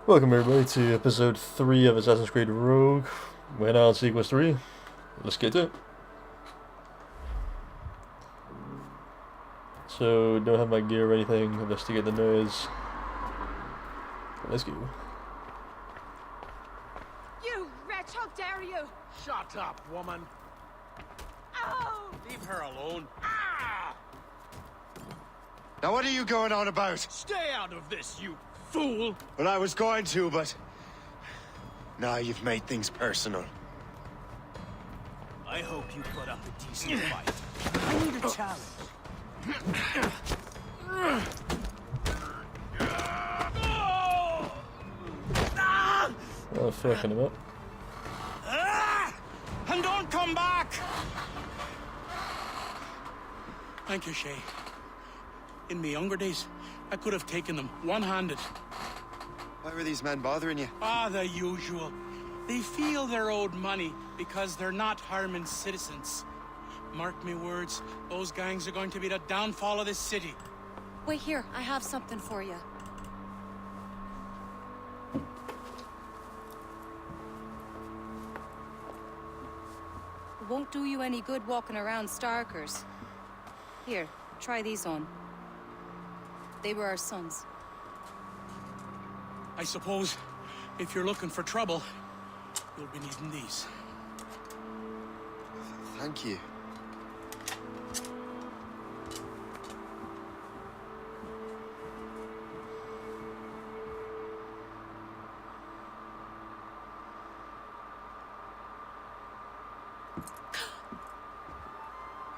Welcome everybody to episode 3 of Assassin's Creed Rogue. We're now on Sequence 3. Let's get to it. So, don't have my gear or anything, investigate the noise. Let's go. You wretch, how dare you! Shut up, woman. Oh! Leave her alone. Ah! Now what are you going on about? Stay out of this, you fool! Well, I was going to, but... now you've made things personal. I hope you put up a decent fight. I need a challenge. Oh, fucking him up. And don't come back! Thank you, Shay. In my younger days, I could have taken them one-handed. Why were these men bothering you? Ah, the usual. They feel they're owed money because they're not Harmon's citizens. Mark me words, those gangs are going to be the downfall of this city. Wait here, I have something for you. It won't do you any good walking around Stalkers. Here, try these on. They were our sons. I suppose, if you're looking for trouble, you'll be needing these. Thank you.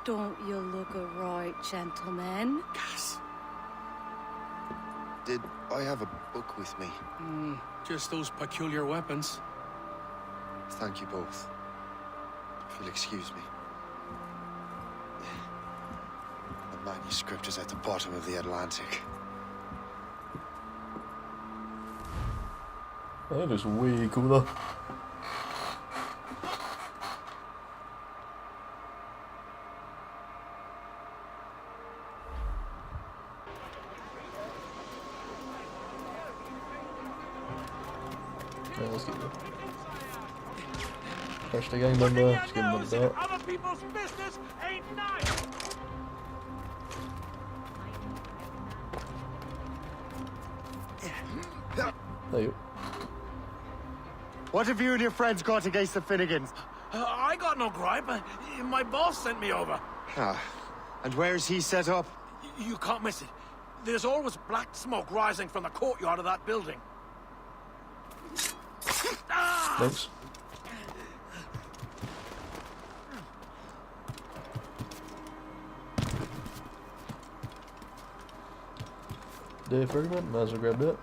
Don't you look a right gentleman? Gas. Did I have a book with me? Just those peculiar weapons. Thank you both. If you'll excuse me. The manuscript is at the bottom of the Atlantic. That is way cooler. Right, let's get it. Crash the gang member, just give him a belt. Other people's business ain't nice. There you go. What have you and your friends got against the Finnegans? I got no gripe. My boss sent me over. Ah, and where's he set up? You can't miss it. There's always black smoke rising from the courtyard of that building. Thanks. Day fragment, might as well grab that.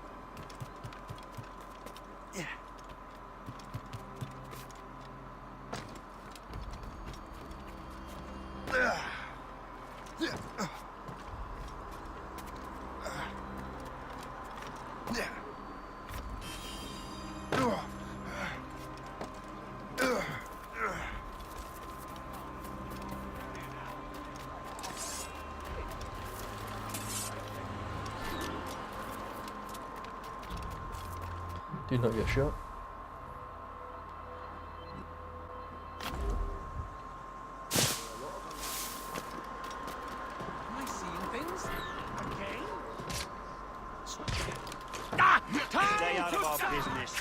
Did not get shot. Am I seeing things? Again? Ah! Stay out of our business.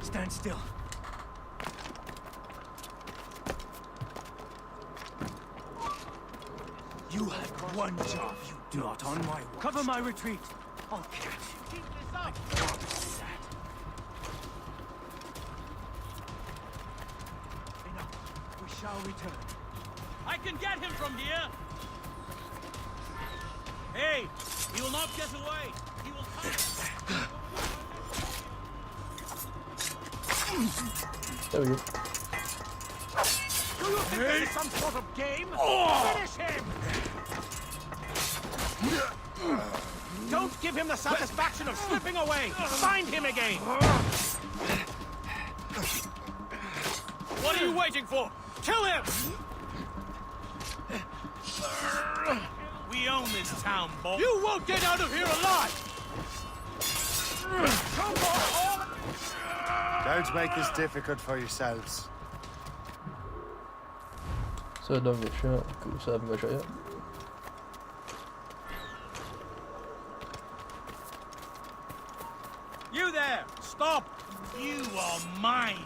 Stand still. You have one job, you do. Not on my watch. Cover my retreat. I'll catch you. Keep this up. Enough. We shall return. I can get him from here. Hey, he will not get away. He will come. There we go. Do you think this is some sort of game? Finish him! Don't give him the satisfaction of slipping away! Find him again! What are you waiting for? Kill him! We own this town, boy. You won't get out of here alive! Don't make this difficult for yourselves. So don't get shot. Cool, so I haven't got shot yet. You there! Stop! You are mine!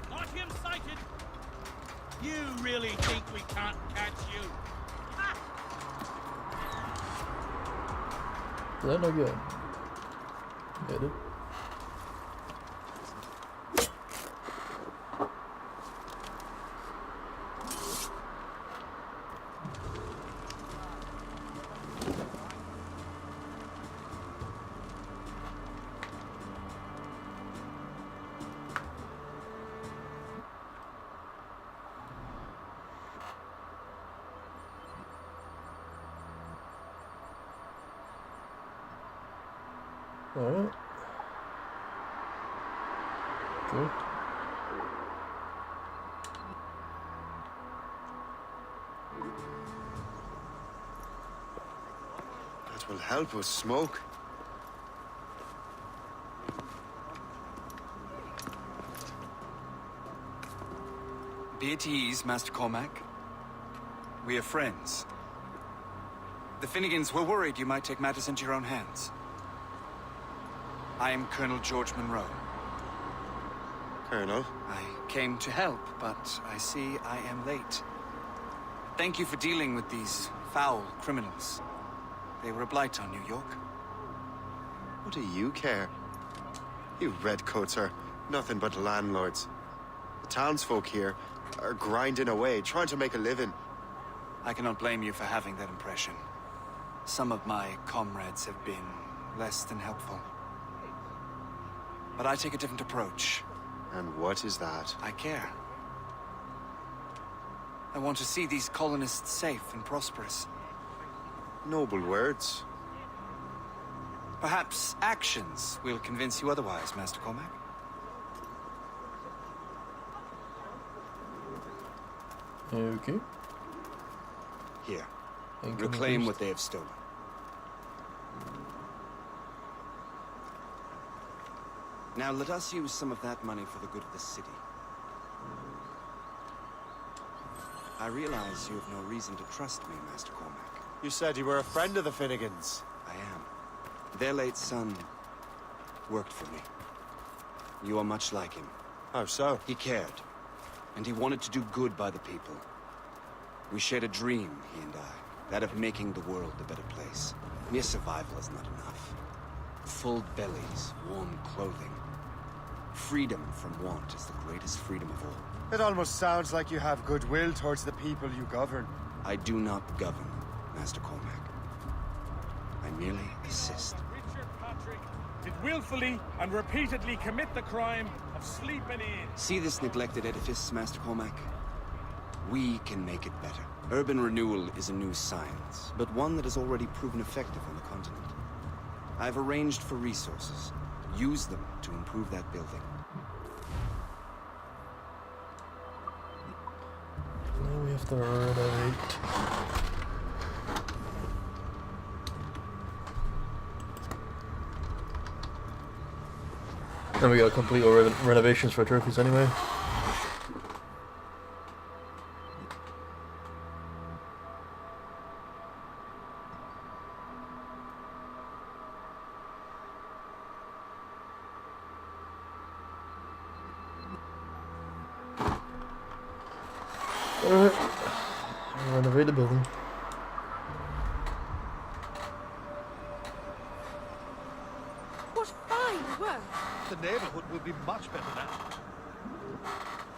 Got him sighted! You really think we can't catch you? Did that not get? Yeah, it did. Alright. Good. That will help us smoke. Be at ease, Master Cormac. We are friends. The Finnegans were worried you might take matters into your own hands. I am Colonel George Monroe. Colonel? I came to help, but I see I am late. Thank you for dealing with these foul criminals. They were a blight on New York. What do you care? You redcoats are nothing but landlords. The townsfolk here are grinding away, trying to make a living. I cannot blame you for having that impression. Some of my comrades have been less than helpful. But I take a different approach. And what is that? I care. I want to see these colonists safe and prosperous. Noble words. Perhaps actions will convince you otherwise, Master Cormac. Okay. Here. Incoming Reclaim first. what they have stolen. Now let us use some of that money for the good of the city. I realize you have no reason to trust me, Master Cormac. You said you were a friend of the Finnegans. I am. Their late son worked for me. You are much like him. How so? He cared, and he wanted to do good by the people. We shared a dream, he and I, that of making the world a better place. Mere survival is not enough. Full bellies, warm clothing. Freedom from want is the greatest freedom of all. It almost sounds like you have goodwill towards the people you govern. I do not govern, Master Cormac. I merely assist. Richard Patrick did willfully and repeatedly commit the crime of sleeping in. See this neglected edifice, Master Cormac? We can make it better. Urban renewal is a new science, but one that has already proven effective on the continent. I've arranged for resources. Use them to improve that building. Now we have to renovate. Then we gotta complete our renovations for trophies anyway. Alright, renovate the building. What fine work! The neighborhood will be much better now.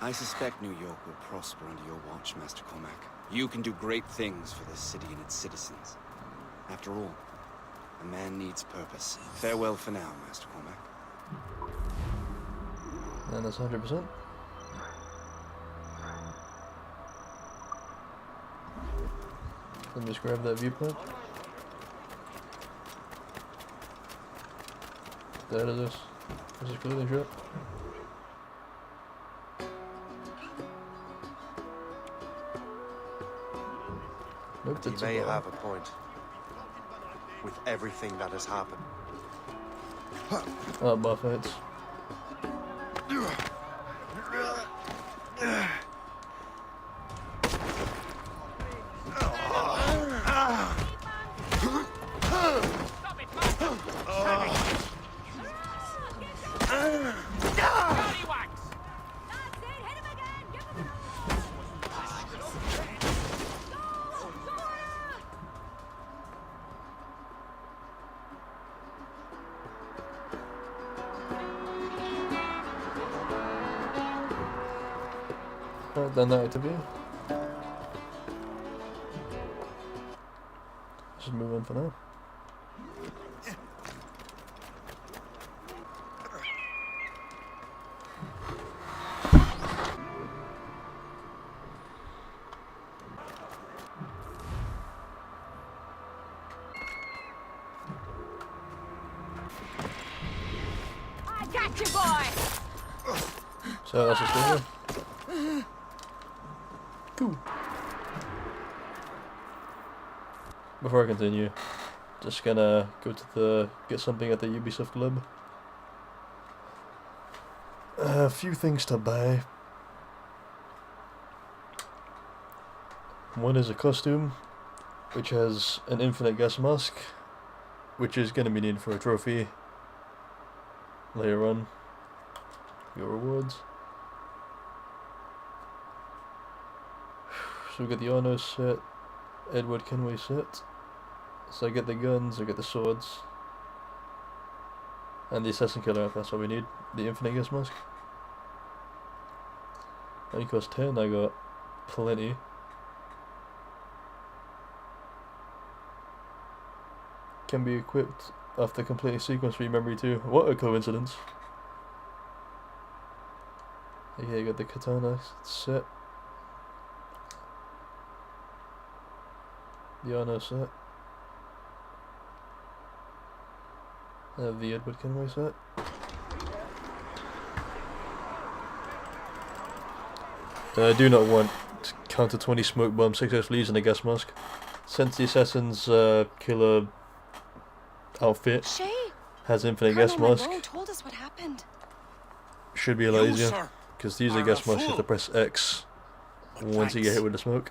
I suspect New York will prosper under your watch, Master Cormac. You can do great things for this city and its citizens. After all, a man needs purpose. Farewell for now, Master Cormac. And that's 100%. Let me just grab that viewpoint. There it is. This is clothing shop. Nope, You it's may a bar. have a point. With everything that has happened. Oh, bar fights. Alright, done that interview. Just move on for now. I got you, boy! So that's a story. Cool. Before I continue, just gonna go to get something at the Ubisoft Club. A few things to buy. One is a costume, which has an infinite gas mask, which is gonna be needed for a trophy later on. Your rewards. So we get the Arno set, Edward Kenway set. So I get the guns, I get the swords, and the Assassin Killer, if that's what we need. The Infinite Gas Mask. Only cost 10, I got plenty. Can be equipped after completing sequence 3 memory 2. What a coincidence. Yeah, you got the Katana set. The Arno set. The Edward Kenway set. I do not want counter 20 smoke bomb, 6 fleas and a gas mask. Since the Assassin's killer outfit Shay, has infinite Colonel gas mask, Monroe told us what happened. should be a lot You, easier. sir, Because these are are gas a masks, you have to fool. press X But once you get thanks. hit with the smoke.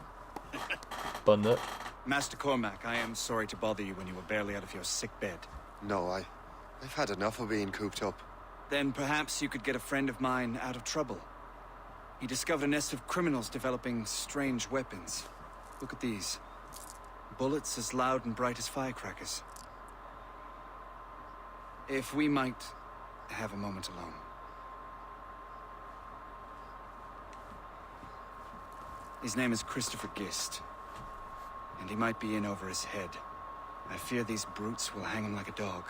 Bun that. Master Cormac, I am sorry to bother you when you were barely out of your sick bed. No, I've had enough of being cooped up. Then perhaps you could get a friend of mine out of trouble. He discovered a nest of criminals developing strange weapons. Look at these. Bullets as loud and bright as firecrackers. If we might have a moment alone. His name is Christopher Gist. And he might be in over his head. I fear these brutes will hang him like a dog.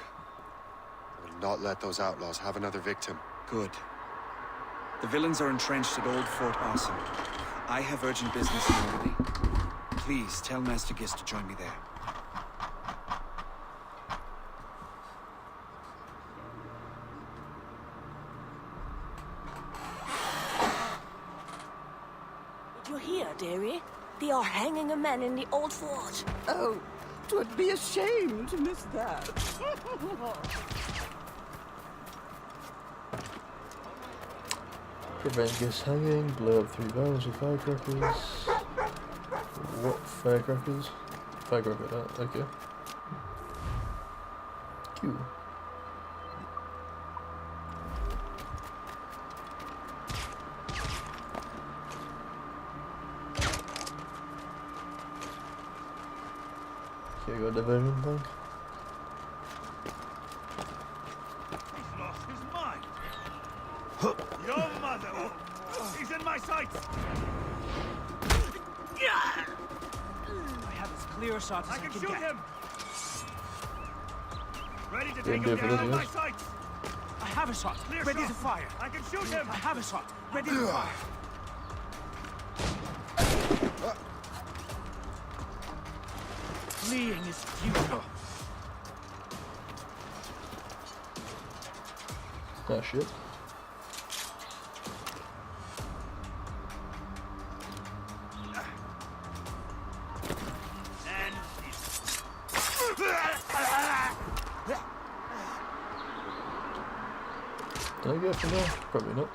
I will not let those outlaws have another victim. Good. The villains are entrenched at Old Fort Arson. I have urgent business in Albany. Please tell Master Gist to join me there. Did you hear, dearie? They are hanging a man in the old fort. Oh, 'twould be a shame to miss that. Prevent gas hanging, blow up 3 barrels with firecrackers. What firecrackers? Firecracker that, okay. Cool. Okay, got the diversion tank. He's lost his mind. Your mother! He's in my sights! I have as clear a shot as I I can can shoot get. him! Ready to Didn't take do him it for down this, in my yes. sights! I have a shot, Clear ready shot. to fire. I can shoot him! I have a shot, ready to fire. Fleeing is futile. Ah, shit. Did I get from there? Probably not.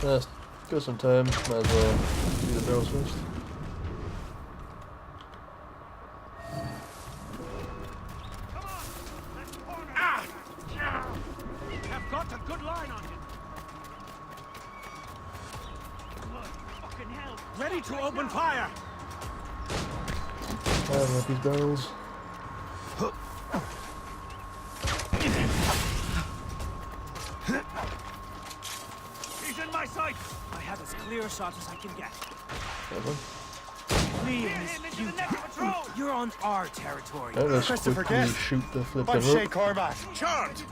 Let's go some time, might as well do the barrels first. I've got a good line on him. Fucking hell. Ready to open fire. I have these barrels. He's in my sight. I have as clear a shot as I can get. Everyone. Please, you're on our territory. Let's Christopher quickly Guest. shoot the I'm flipping Shay rope. Cormac. Charmed!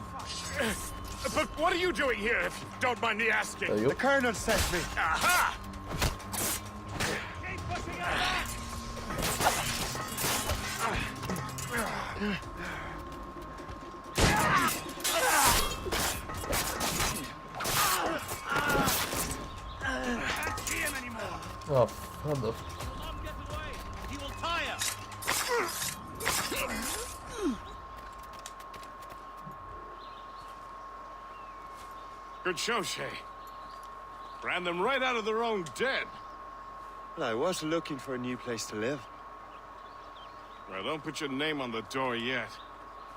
But what are you doing here, if you don't mind me asking? There you The go. Colonel sent me. Aha! Can't see him anymore. Oh, what the? Let him get away. He will tie us. Good show, Shay. Ran them right out of their own den. Well, I was looking for a new place to live. Well, don't put your name on the door yet.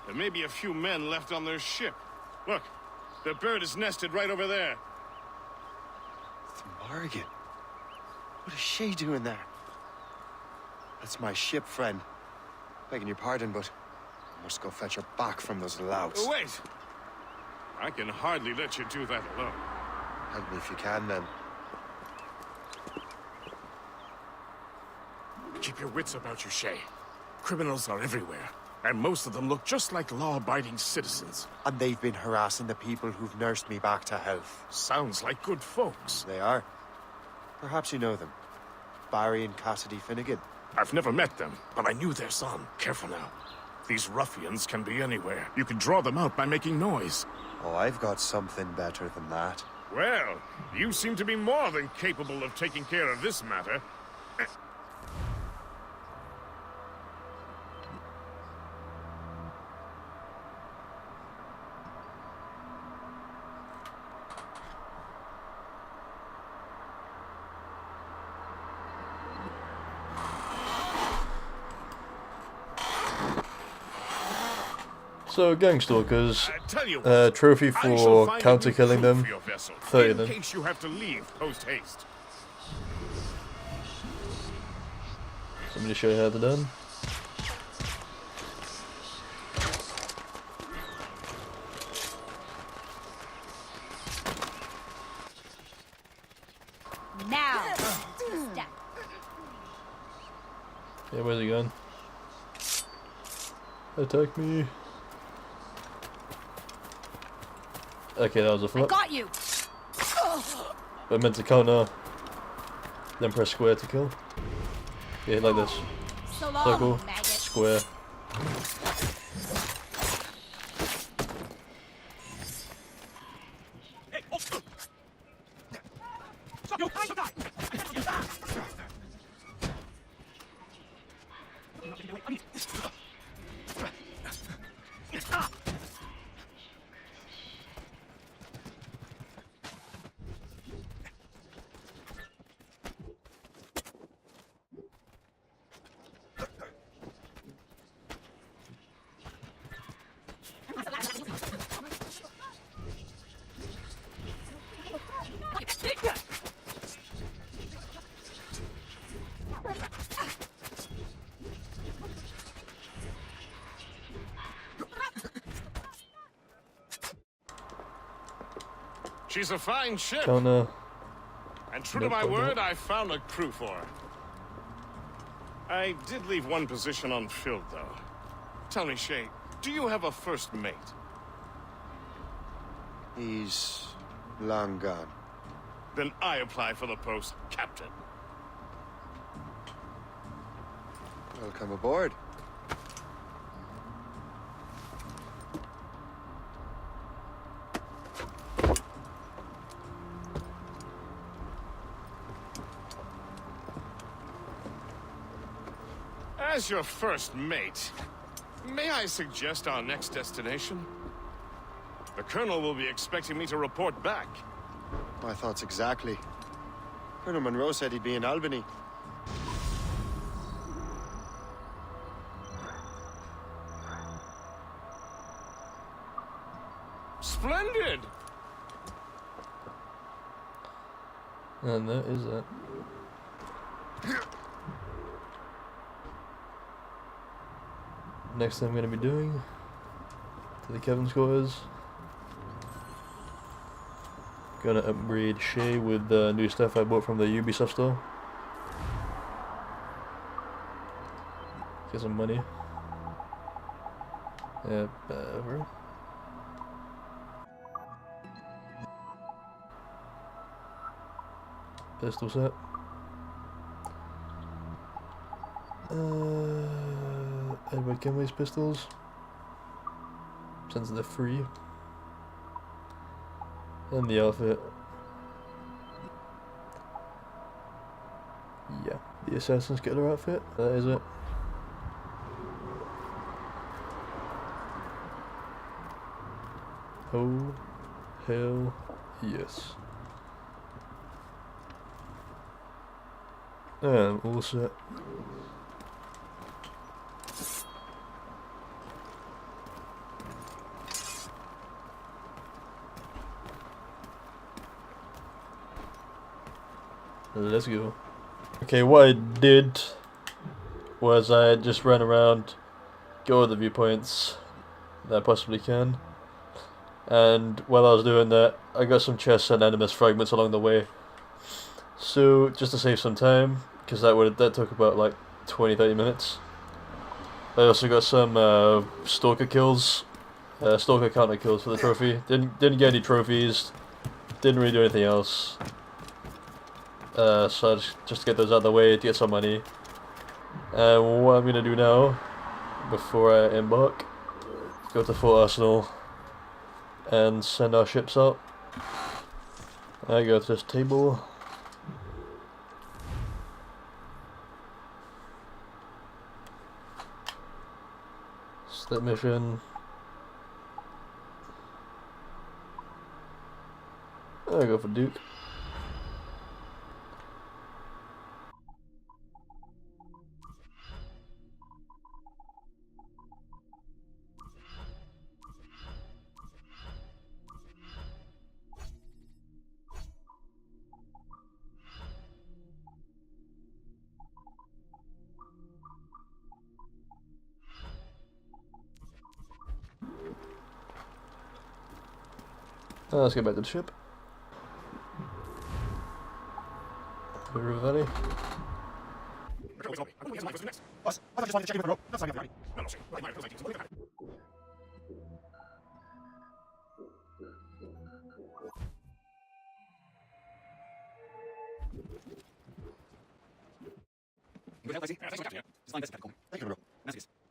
There may be a few men left on their ship. Look, the bird is nested right over there. It's Morrigan. What is she doing there? That's my ship, friend. Begging your pardon, but I must go fetch her back from those louts. Oh, wait! I can hardly let you do that alone. Help me if you can, then. Keep your wits about you, Shay. Criminals are everywhere, and most of them look just like law-abiding citizens. And they've been harassing the people who've nursed me back to health. Sounds like good folks. They are. Perhaps you know them. Barry and Cassidy Finnegan. I've never met them, but I knew their son. Careful now. These ruffians can be anywhere. You can draw them out by making noise. Oh, I've got something better than that. Well, you seem to be more than capable of taking care of this matter. So, Gang Stalkers, Tell you what, trophy I shall for find a counter new killing crew them. for your vessel, 30 of in them. case you have to leave post-haste. So, I'm going to show you how they're done. Now, step. Yeah, where's he going? Attack me. Okay, that was a I flip. got you. But I meant to counter. Then press square to kill. Yeah, like this. So long, Circle, maggot. square. She's a fine ship, Counter. and true to Nope, my nope. word, I found a crew for her. I did leave one position unfilled, though. Tell me, Shay, do you have a first mate? He's long gone. Then I apply for the post, Captain. Welcome aboard. As your first mate, may I suggest our next destination? The Colonel will be expecting me to report back. My thoughts exactly. Colonel Monroe said he'd be in Albany. Splendid! And that is that. Next thing I'm going to be doing to the Kevin scores. Gonna upgrade Shay with the new stuff I bought from the Ubisoft store. Get some money. Yep, over. Pistol set. Edward Kenway's pistols. Since they're free. And the outfit. Yeah, the Assassin's Killer outfit. That is it. Oh, hell yes. And all set. Let's go. Okay, what I did was I just ran around, go over the viewpoints that I possibly can, and while I was doing that, I got some chests and animus fragments along the way. So just to save some time, because that took about like 20-30 minutes. I also got some Stalker kills, Stalker counter kills for the trophy. Didn't get any trophies, didn't really do anything else. So just to get those out of the way to get some money. And what I'm gonna do now, before I embark, go to Fort Arsenal and send our ships out. I go to this table. Slip mission. I go for Duke. Let's get back to the ship. River Valley. Did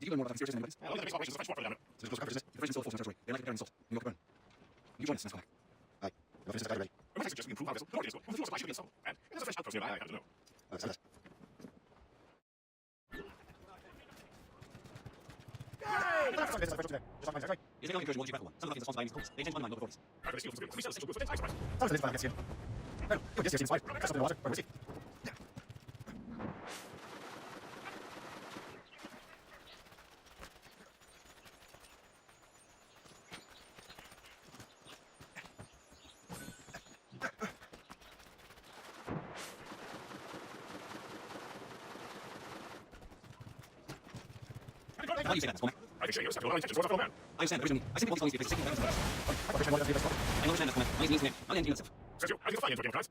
you learn more about the conspiracy than anybody? Well, the basic operations of the French fought for them. So there's coverages. The French and Soul force in territory. They like preparing salt. New York burn. You join us in this flag. Aye. No offense, ready. We might suggest we improve our vessel. The Nordic is good. With the fuel supply should be installed. And there's a French outpost nearby, I happen to know. Send us. Is the incursion one geographical one? Some of the things are sponsored by They intend to undermine local authorities. Private steals and we sell essential goods for thanks price. Why do you say that, Miss Coleman? I can show you a step to allow intentions towards a fellow man. I understand, but originally, I simply want to tell you if it's taking back I understand that, Coleman. My needs to name, not the entity itself. Says you, I think it's fine into a game of cards.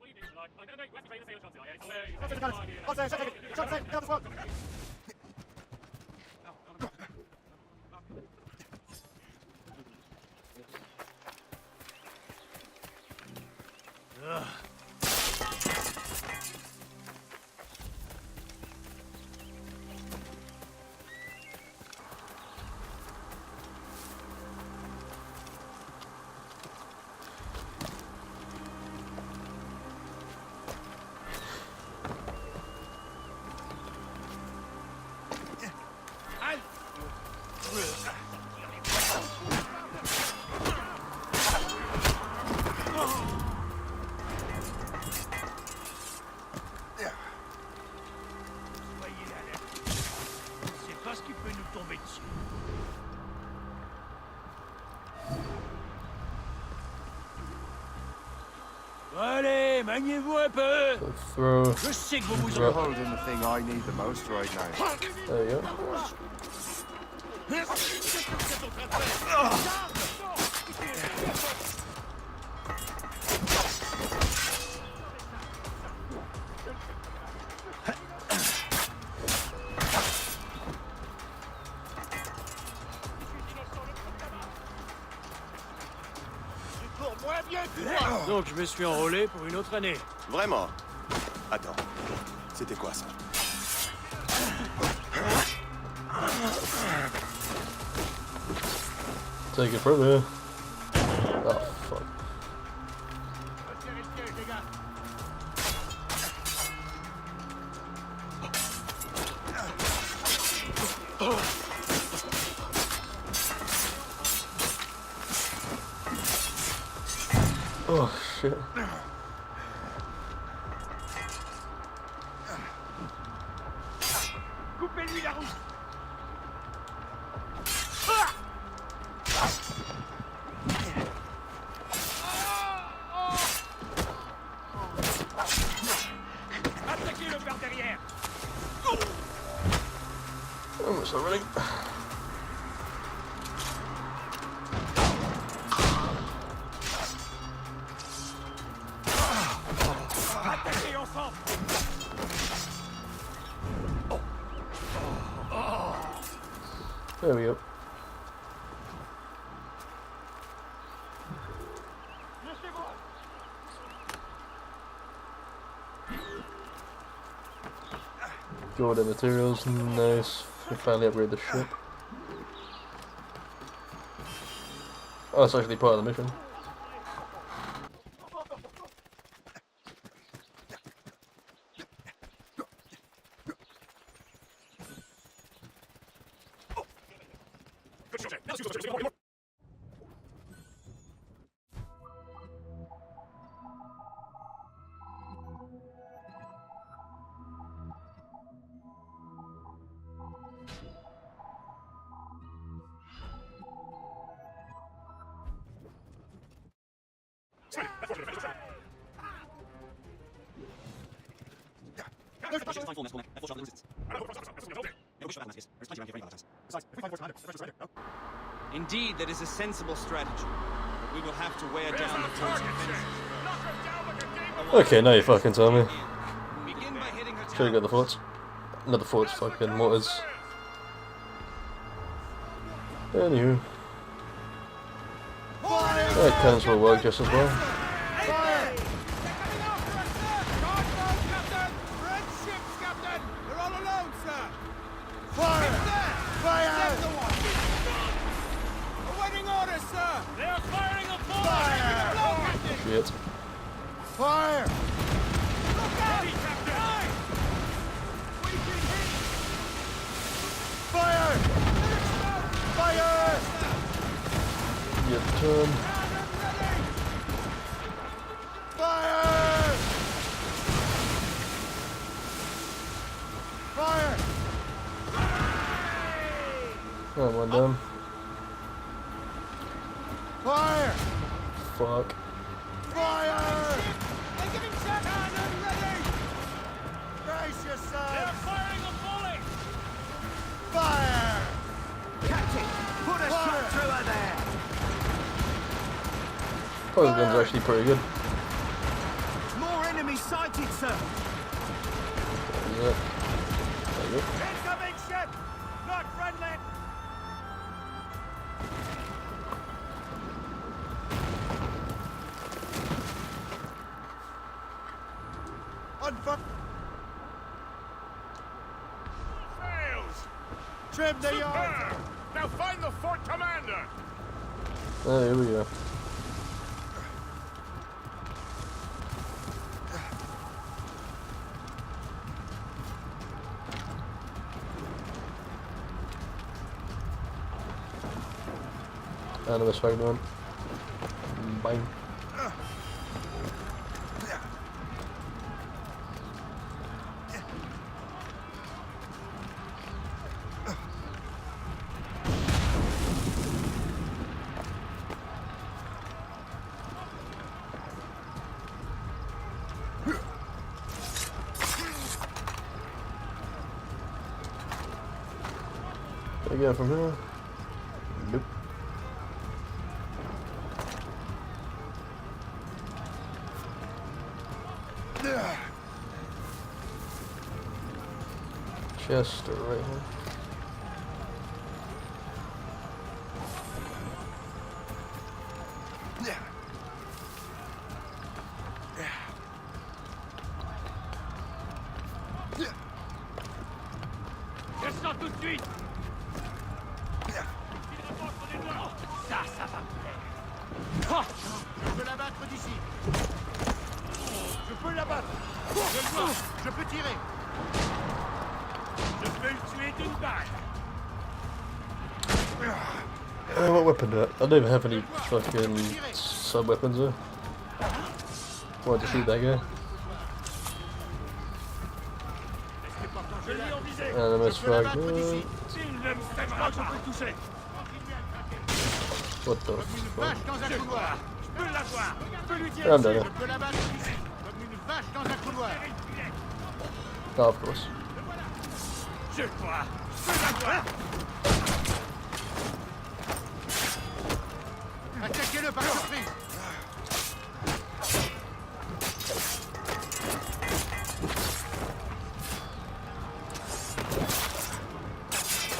Allez, maniez-vous un peu. So throw. Je sais que vous vous You're holding the thing I need the most right now. There you go. Donc je me suis enrôlé pour une autre année. Vraiment? Attends, c'était quoi ça? Take it from there. Oh fuck. Oh shit. Coupez-lui la route. Attaquez-le par derrière. Almost already. Attaquez ensemble. There we go. Golden materials, nice. We finally upgrade the ship. Oh, it's actually part of the mission. Indeed, that is a sensible strategy. But we will have to wear down the force defenses. Okay, now you fucking tell me. Begin by hitting her Should have got the forts. Not the forts, fucking mortars. Anywho. That cannons will work just as well. Shit. Fire! Fire! Fire! Get turned. Fire! Fire! Oh, one down. Fire! Fuck. Fire! They're giving shot on and ready! Brace yourself! They're firing a volley. Fire! Captain, put a shot through her there. Oh, the gun's actually pretty good. More enemy sighted, sir. Yeah. There you go. Incoming ship. Not friendly. Fails! Trim the yard! Superb! Now find the fort commander! Oh, here we go. Animus Fragment. Bang. get from here? Nope. Chest right here. Descends tout de suite. Ça va me plaire. Je peux l'abattre d'ici. Je peux l'abattre. Je le vois. Je peux tirer. Je peux le tuer d'une balle. What weapon do I don't even have any fucking sub weapons there. Wanted to shoot that guy. And I missed fragment. What the fuck? I'm done. Oh, of course. Attaquez-le par surprise.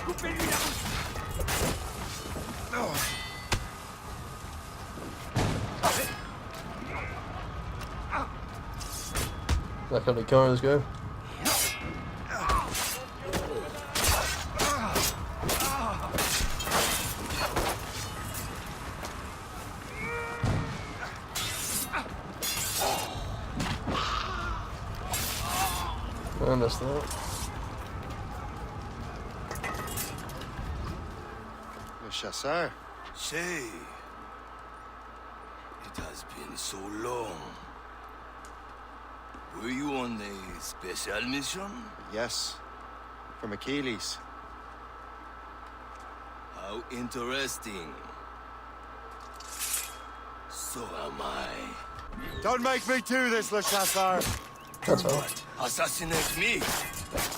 Coupez-lui la route. Like how the cars go. I missed that. Le chasseur. Say, it has been so long. Were you on a special mission? Yes. From Achilles. How interesting. So am I. Don't make me do this, Le Chasseur! That's all. Assassinate me?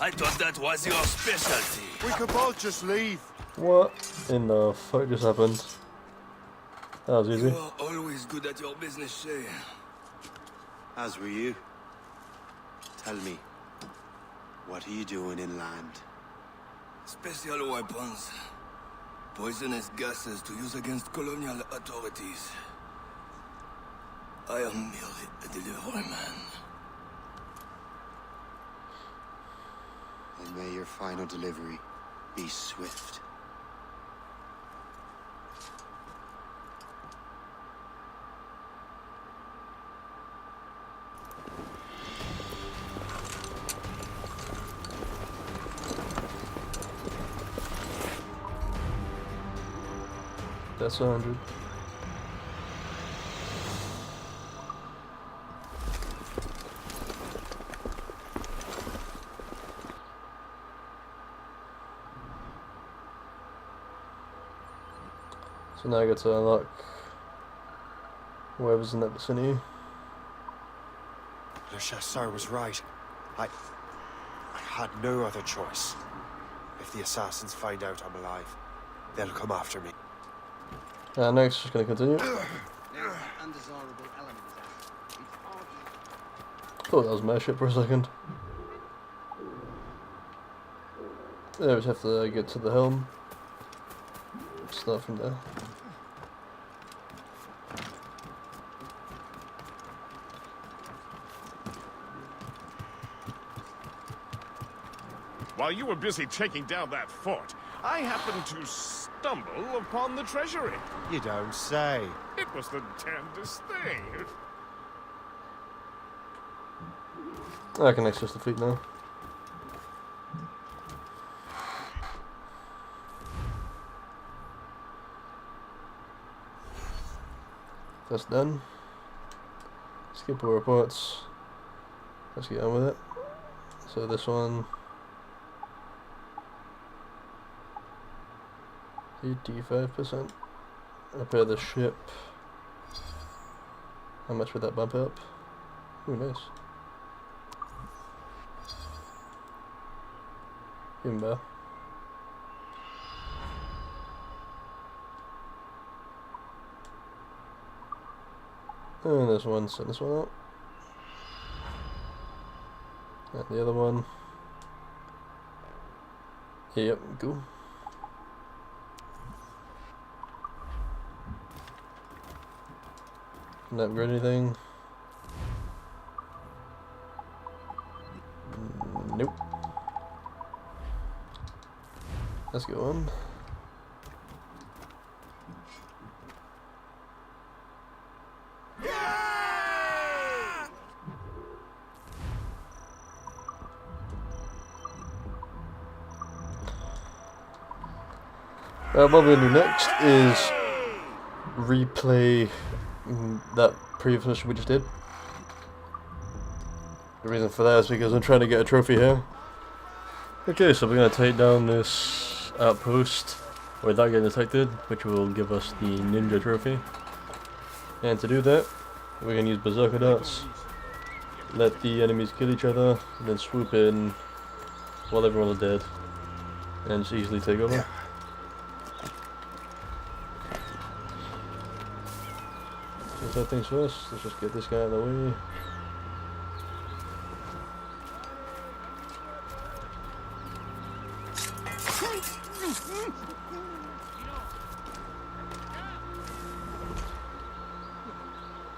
I thought that was your specialty. We could both just leave. What in the fuck just happened? That was easy. You are always good at your business, Shay. As were you. Tell me, what are you doing inland? Special weapons. Poisonous gases to use against colonial authorities. I am merely a delivery man. And may your final delivery be swift. That's 100. So now I get to unlock whoever's in that vicinity. Le Chasseur was right. I had no other choice. If the assassins find out I'm alive, they'll come after me. Next, just gonna continue. Thought that was my ship for a second. Yeah, we just have to get to the helm. Start from there. While you were busy taking down that fort, I happened to stumble upon the treasury. You don't say. It was the damnedest thing. I can access the fleet now. That's done. Skip all reports. Let's get on with it. So this one, 85%. Repair the ship. How much would that bump up? Ooh, nice. Even better. And this one, send this one out. And the other one. Yep, cool. Can that upgrade anything? Nope. Let's go on. What we're going to do next is replay that previous mission we just did. The reason for that is because I'm trying to get a trophy here. Okay, so we're going to take down this outpost without getting detected, which will give us the ninja trophy. And to do that, we're going to use berserker darts, let the enemies kill each other, and then swoop in while everyone is dead, and just easily take over. So things first, let's just get this guy out of the way.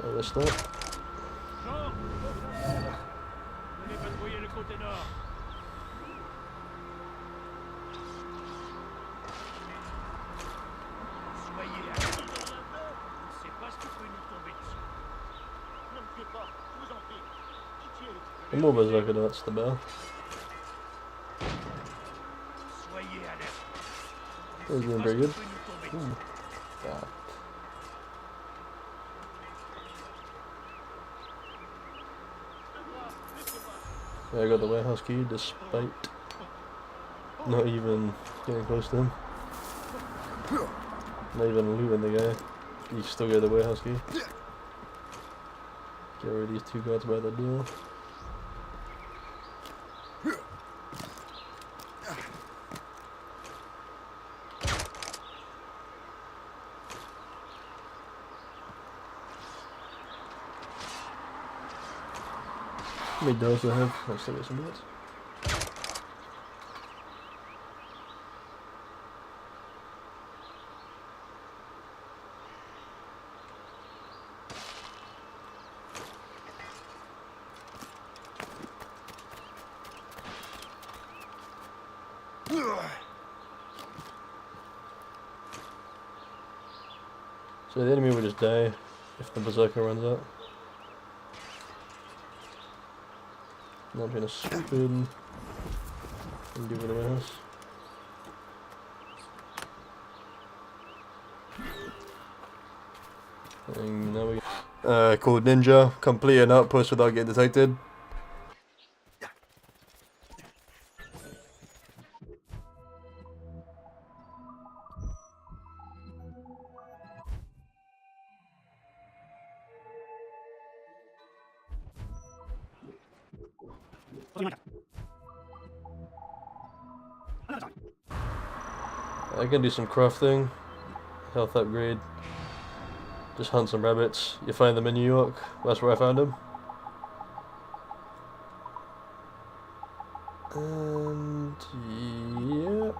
Oh, let's start. The more berserker darts, the better. He's doing pretty good. Yeah. Yeah, I got the warehouse key despite not even getting close to him. Not even looting the guy. You still get the warehouse key. Get rid of these two guards by the door. How many doors do I have? I'll still get some bullets. So the enemy will just die if the berserker runs out. Now I'm gonna swoop in and do whatever else. And now we called Ninja, complete an outpost without getting detected. I can do some crafting, health upgrade, just hunt some rabbits. You find them in New York, that's where I found them. And yeah.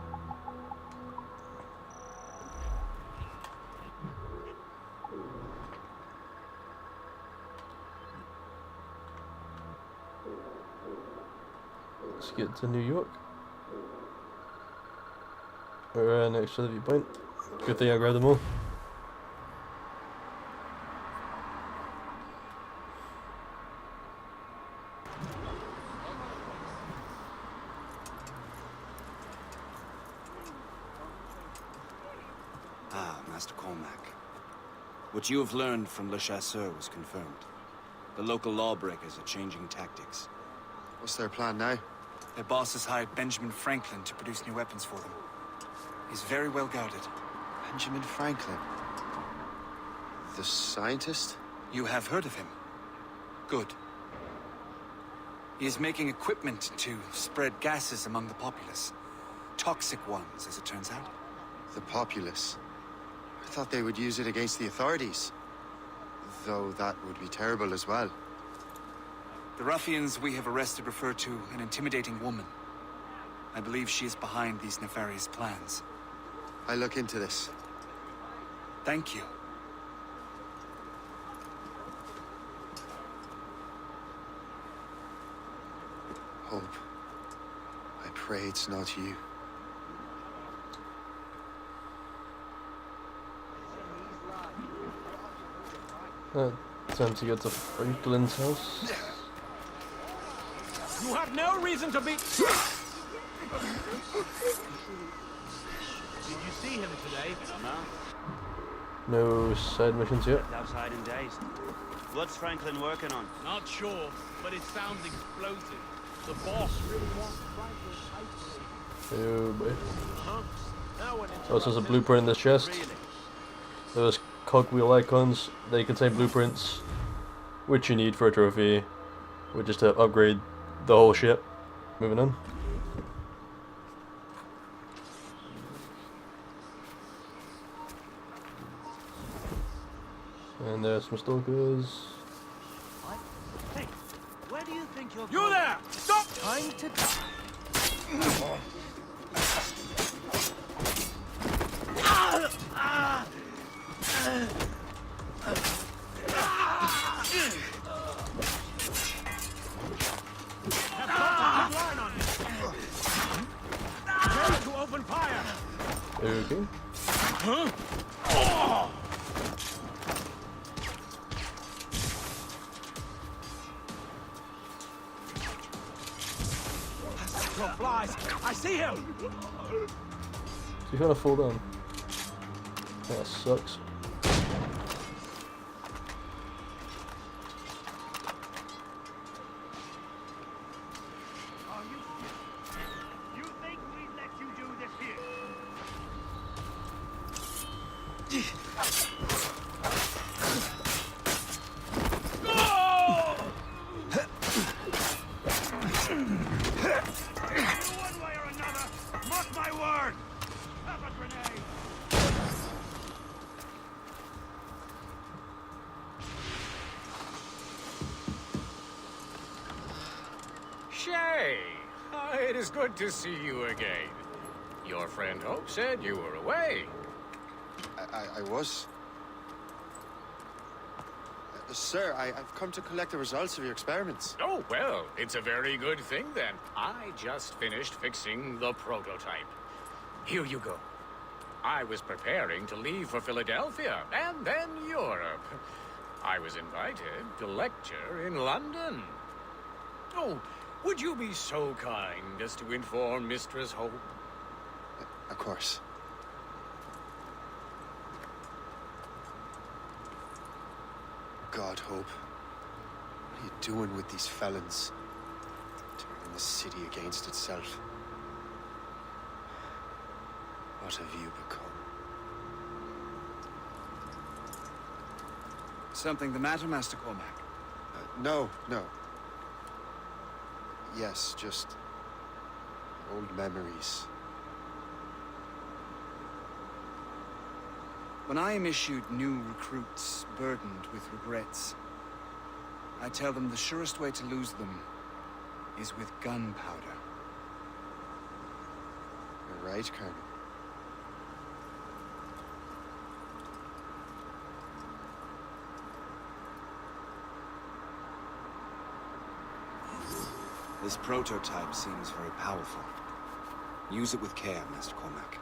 Let's get to New York. We're next to the viewpoint. Good thing I grabbed them all. Ah, Master Cormac. What you have learned from Le Chasseur was confirmed. The local lawbreakers are changing tactics. What's their plan now? Their boss has hired Benjamin Franklin to produce new weapons for them. He's very well guarded. Benjamin Franklin? The scientist? You have heard of him? Good. He is making equipment to spread gases among the populace. Toxic ones, as it turns out. The populace? I thought they would use it against the authorities. Though that would be terrible as well. The ruffians we have arrested refer to an intimidating woman. I believe she is behind these nefarious plans. I'll look into this. Thank you. Hope. I pray it's not you. Time to get to Franklin's house. You have no reason to be... Did you see him today? No side missions yet. Outside in days. What's Franklin working on? Not sure, but it sounds explosive. The boss really wants Franklin isolated. Oh boy. Now when Oh, so there's a blueprint in this chest. Those cogwheel icons, they contain blueprints, which you need for a trophy, which is to upgrade the whole ship. Moving on. And there's some Stalkers. Hey, where do you think you're You there! Stop! Time to... Ready to open fire! Okay. Flies! I see him! So you kind of fall down. That sucks. You think we'd let you do this here? One way or another, mark my word! Have a grenade! Shay, it is good to see you again. Your friend Hope said you were away. I was. Sir, I've come to collect the results of your experiments. Oh, well, it's a very good thing then. I just finished fixing the prototype. Here you go. I was preparing to leave for Philadelphia and then Europe. I was invited to lecture in London. Oh, would you be so kind as to inform Mistress Hope? Of course. God, Hope. What are you doing with these felons? Turning the city against itself. What have you become? Something the matter, Master Cormac? No. Yes, just old memories. When I am issued new recruits burdened with regrets, I tell them the surest way to lose them is with gunpowder. You're right, Colonel. This prototype seems very powerful. Use it with care, Master Cormac.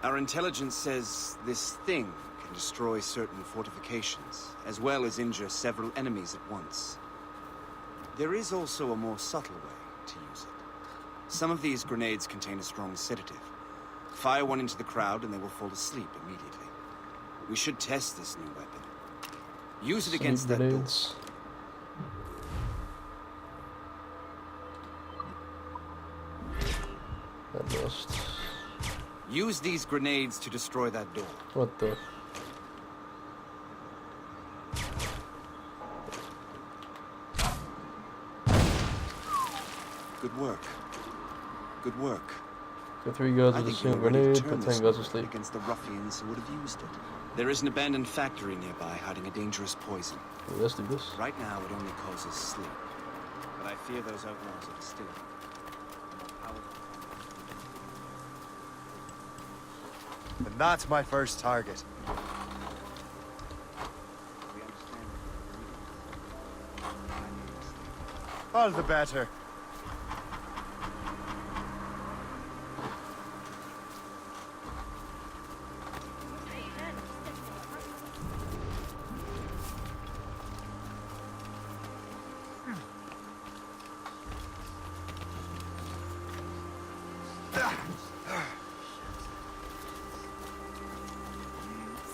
Our intelligence says this thing can destroy certain fortifications, as well as injure several enemies at once. There is also a more subtle way to use it. Some of these grenades contain a strong sedative. Fire one into the crowd and they will fall asleep immediately. We should test this new weapon. Use it against that door. That must. Use these grenades to destroy that door. What the? Good work. Good work. Got 3 guards I with a think we were single ready to grenade, turn but this 10 guards asleep. against the ruffians who would have used it. There is an abandoned factory nearby hiding a dangerous poison. Okay, let's do this. Right now, it only causes sleep. But I fear those outlaws are still more powerful. And that's my first target. We understand. All the better.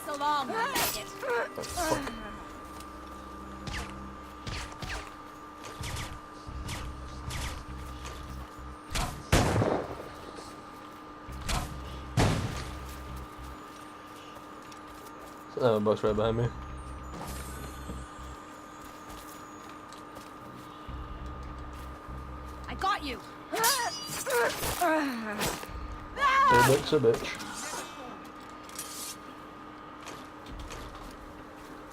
So long, maggot. Oh, fuck. Oh, box right behind me. I got you. Bitch, a bitch.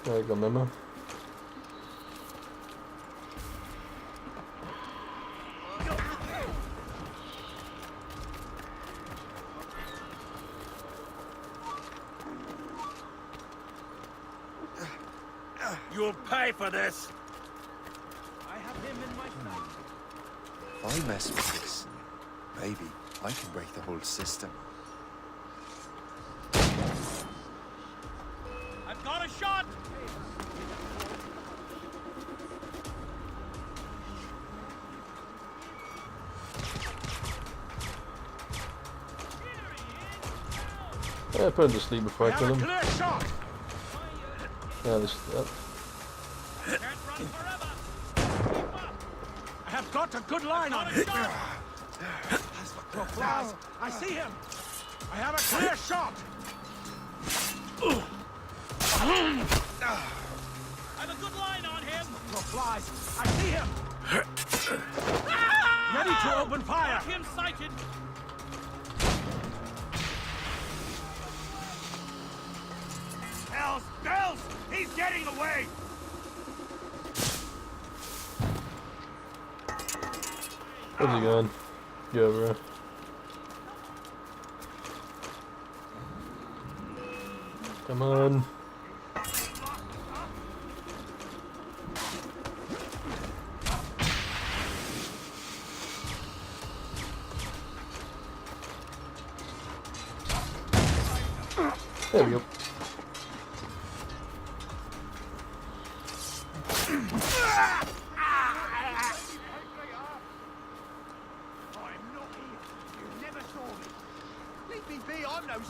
There you go, Memo. You'll pay for this. I have him in my sight. If I mess with this, maybe I can break the whole system. I've got a shot! Yeah, put him to sleep before I kill him. Clear shot. Yeah, this. Can't run forever! Keep up! I have got a good line on it. As for crow flies, I see him. I have a clear shot. I've a good line on him! Crow flies, I see him. Ready to open fire. Got him sighted! Hells bells! He's getting away. Where's he going? Get over here. Come on. There we go.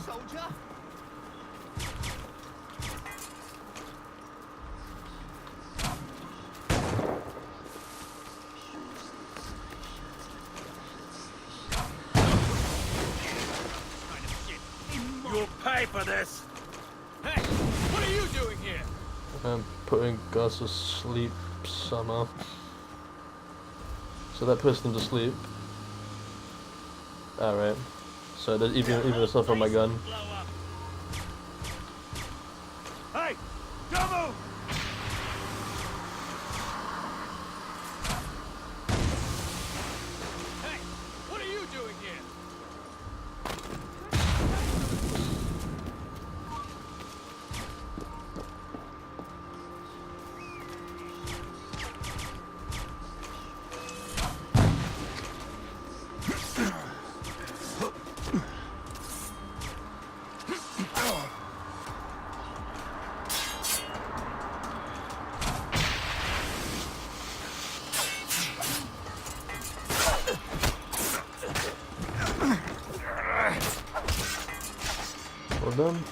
Soldier? You'll pay for this. Hey, what are you doing here? I'm putting guys to sleep somehow. So that puts them to sleep. Alright. So there's even it's not from my gun. Hey, don't move. Hey, what are you doing here? Well done.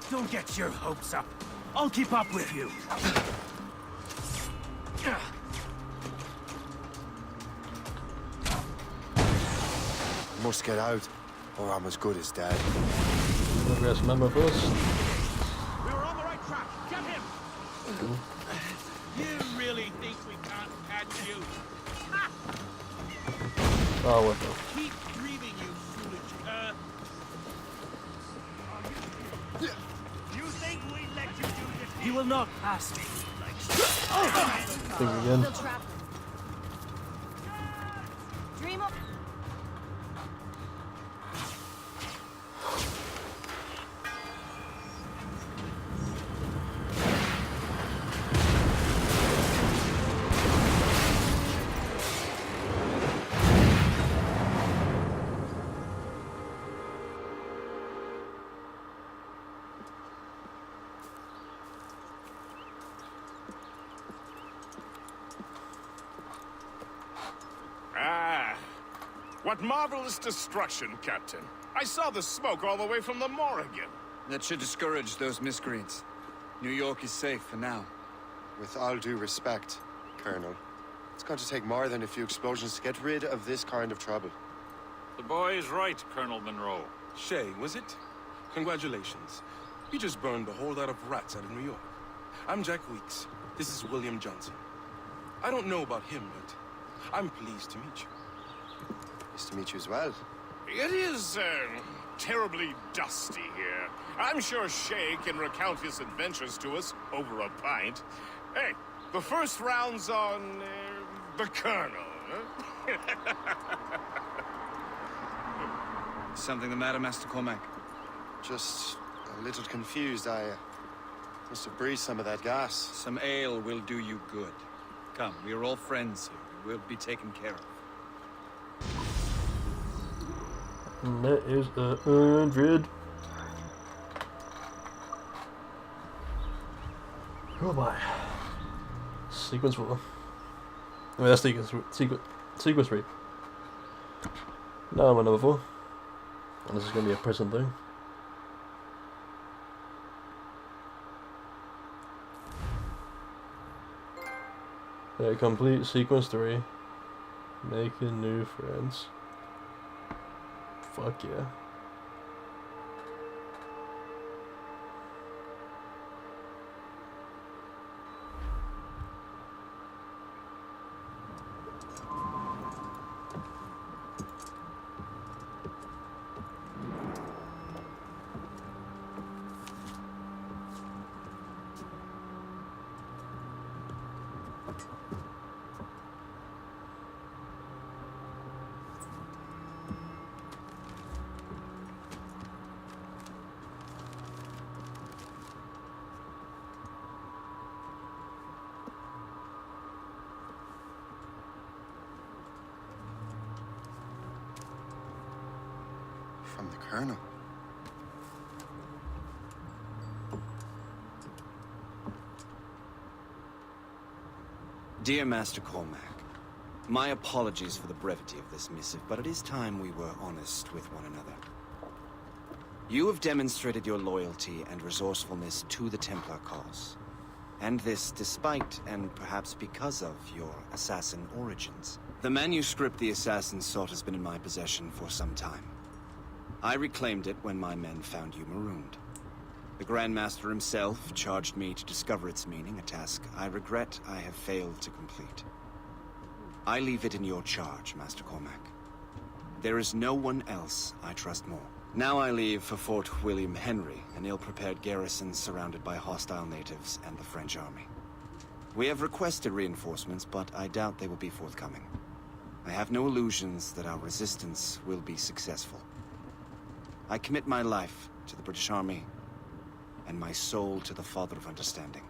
Don't get your hopes up. I'll keep up with you. I must get out, or I'm as good as dead. Progress member first. We were on the right track. Get him. You really think we can't catch you? Ha! Oh, what the? Keep breathing, you foolish cur. You think we let you do this? You will not pass me like Think again. They'll trap them. Dream of. Ah, what marvelous destruction, Captain. I saw the smoke all the way from the Morrigan. That should discourage those miscreants. New York is safe for now. With all due respect, Colonel, it's going to take more than a few explosions to get rid of this kind of trouble. The boy is right, Colonel Monroe. Shay, was it? Congratulations. You just burned a whole lot of rats out of New York. I'm Jack Weeks. This is William Johnson. I don't know about him, but I'm pleased to meet you. Nice to meet you as well. It is, terribly dusty here. I'm sure Shay can recount his adventures to us over a pint. Hey, the first round's on, the Colonel, huh? Something the matter, Master Cormac? Just a little confused. I must have breathed some of that gas. Some ale will do you good. Come, we are all friends here. We'll be taken care of. And that is 100. Oh my. Sequence 4. I mean, that's sequence 3. Now I'm on number 4. And this is going to be a prison thing. Complete sequence 3. Making new friends. Fuck yeah. From the Colonel. Dear Master Cormac, my apologies for the brevity of this missive, but it is time we were honest with one another. You have demonstrated your loyalty and resourcefulness to the Templar cause. And this despite, and perhaps because of, your assassin origins. The manuscript the assassin sought has been in my possession for some time. I reclaimed it when my men found you marooned. The Grand Master himself charged me to discover its meaning, a task I regret I have failed to complete. I leave it in your charge, Master Cormac. There is no one else I trust more. Now I leave for Fort William Henry, an ill-prepared garrison surrounded by hostile natives and the French army. We have requested reinforcements, but I doubt they will be forthcoming. I have no illusions that our resistance will be successful. I commit my life to the British Army, and my soul to the Father of Understanding.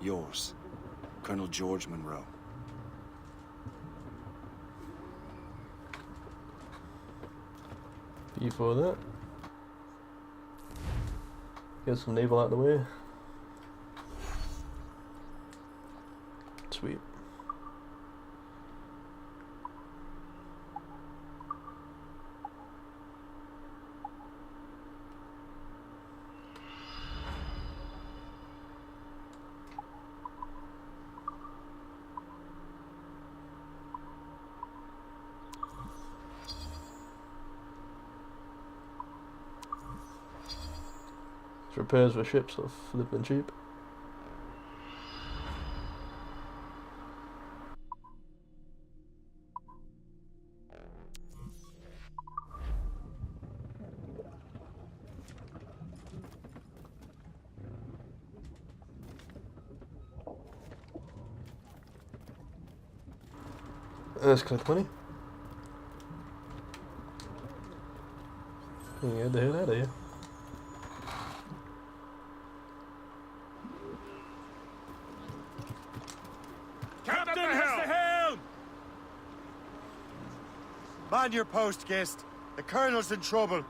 Yours, Colonel George Monroe. Before that, get some naval out of the way. Sweet. Repairs for ships are flipping cheap. Let's collect money. Get the hell out of here. Captain, has the helm! Man your post, Gist. The Colonel's in trouble.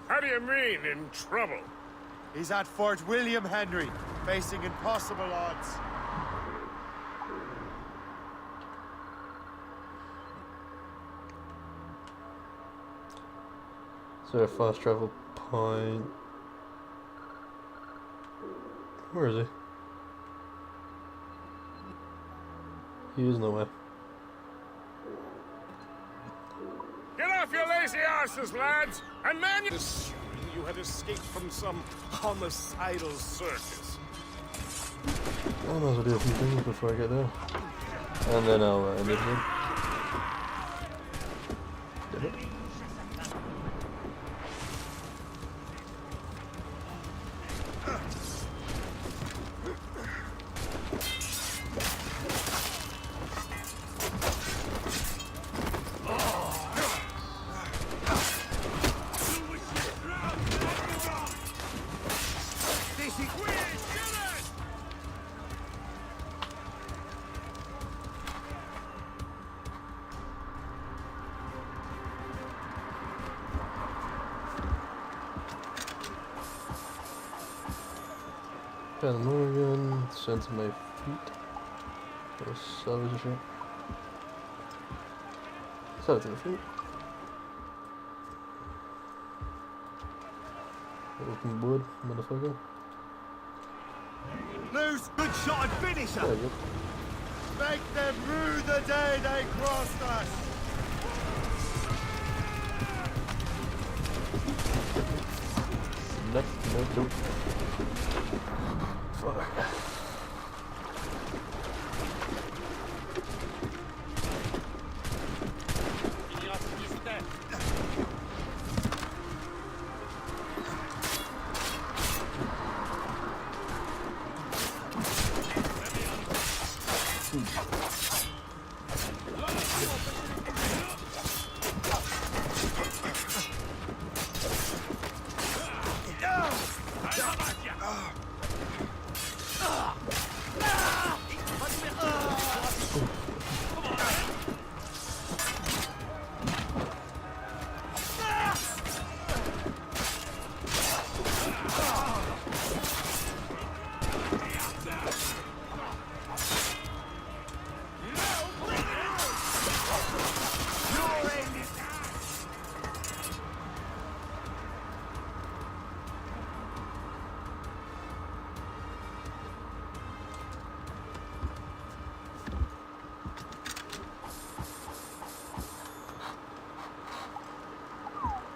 How do you mean, in trouble? He's at Fort William Henry, facing impossible odds. Is there a fast travel point? Where is he? He is nowhere. Get off your lazy arses, lads! And man, you had escaped from some homicidal circus. I might as well do a few things before I get there. And then I'll end it again. Did it? Found the Morgan, sent to my feet. Or salvage a ship. Sell it to the fleet. Open board, motherfucker. Loose! Good shot and finish There you go. Make them rue the day they crossed us! Nope, nope, nope. Fuck.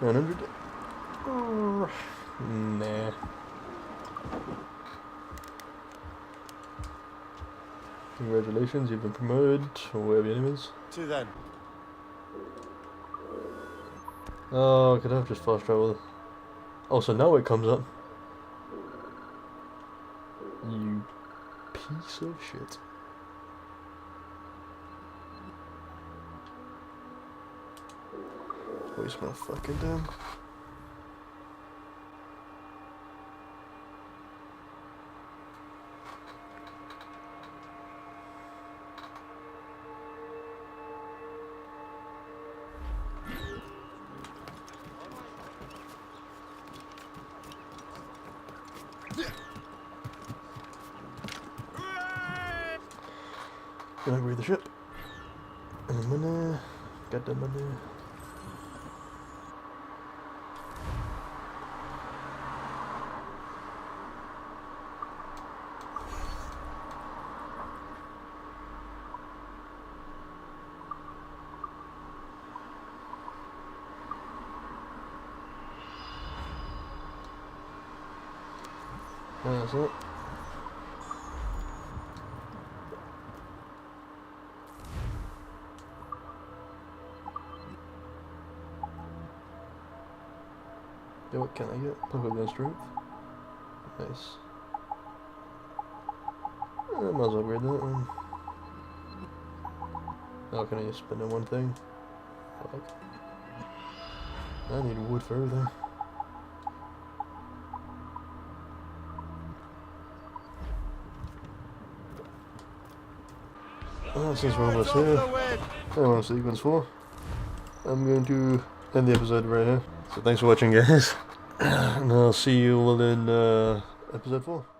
$900? Nah. Congratulations, you've been promoted, or whatever your name is. To then. Oh, I could have just fast traveled. Oh, so now it comes up. You piece of shit. Waste my fucking time. Gonna upgrade the ship. And money. Got the money. That's it. Yeah, what can I get? Pocket gun strength. Nice. I might as well upgrade that one. How can I spend on one thing? Fuck. I need wood for everything. Since we're almost here, I want to sequence 4. I'm going to end the episode right here. So thanks for watching, guys. And I'll see you all in episode 4.